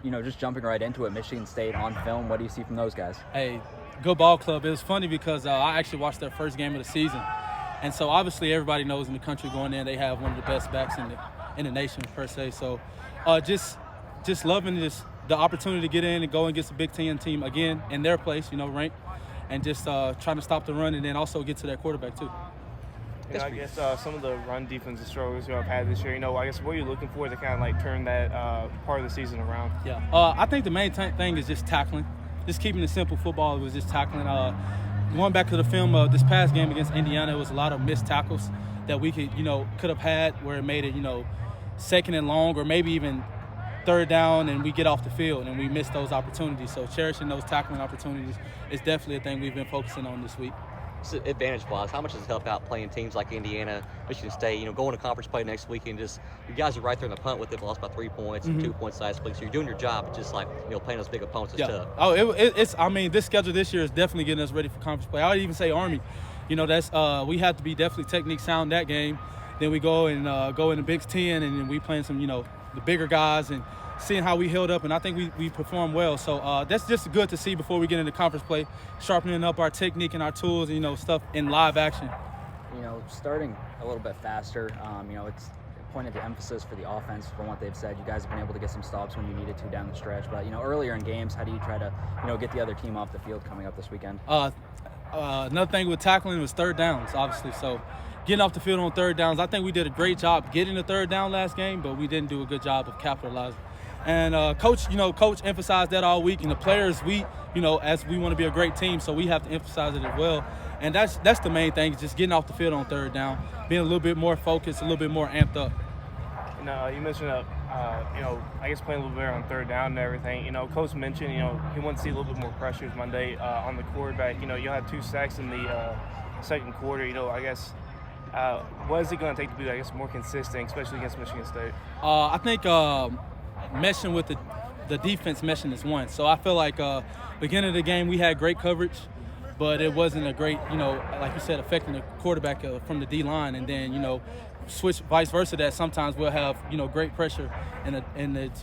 just jumping right into it, Michigan State on film, what do you see from those guys? Hey, good ball club. It was funny because I actually watched their first game of the season. And so obviously everybody knows in the country going in, they have one of the best backs in the nation per se. So just loving the opportunity to get in and go against a Big Ten team again in their place, ranked, and just trying to stop the run and then also get to their quarterback too. I guess some of the run defensive struggles I've had this year, I guess what are you looking for to kind of turn that part of the season around? Yeah, I think the main thing is just tackling. Just keeping it simple. Football was just tackling. Going back to the film of this past game against Indiana, it was a lot of missed tackles that we could have had where it made it, second and long or maybe even third down and we get off the field and we miss those opportunities. So cherishing those tackling opportunities is definitely a thing we've been focusing on this week. So advantage-wise, how much does it help out playing teams like Indiana, Michigan State, going to conference play next week and just you guys are right there in the punt with it, lost by 3 points and 2 points last week. So you're doing your job, but just playing those big opponents is tough. Oh, this schedule this year is definitely getting us ready for conference play. I would even say Army. That's we have to be definitely technique sound that game. Then we go in the Big Ten and then we playing some, the bigger guys and seeing how we held up, and I think we performed well. So that's just good to see before we get into conference play, sharpening up our technique and our tools, stuff in live action. Starting a little bit faster, it's pointed to emphasis for the offense from what they've said. You guys have been able to get some stops when you needed to down the stretch, but, earlier in games, how do you try to, get the other team off the field coming up this weekend? Another thing with tackling was third downs, obviously. So getting off the field on third downs, I think we did a great job getting the third down last game, but we didn't do a good job of capitalizing. And coach emphasized that all week, and the players, as we want to be a great team, so we have to emphasize it as well. And that's the main thing, just getting off the field on third down, being a little bit more focused, a little bit more amped up. You mentioned, I guess playing a little bit better on third down and everything. Coach mentioned, he wants to see a little bit more pressures Monday on the quarterback. You had 2 sacks in the second quarter. I guess what is it going to take to be, more consistent, especially against Michigan State? I think meshing with the defense meshing is one. So I feel like beginning of the game we had great coverage, but it wasn't a great, like you said, affecting the quarterback from the D-line. And then, switch vice versa that sometimes we'll have, great pressure and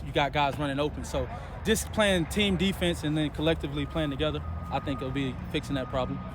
you got guys running open. So just playing team defense and then collectively playing together, I think it'll be fixing that problem.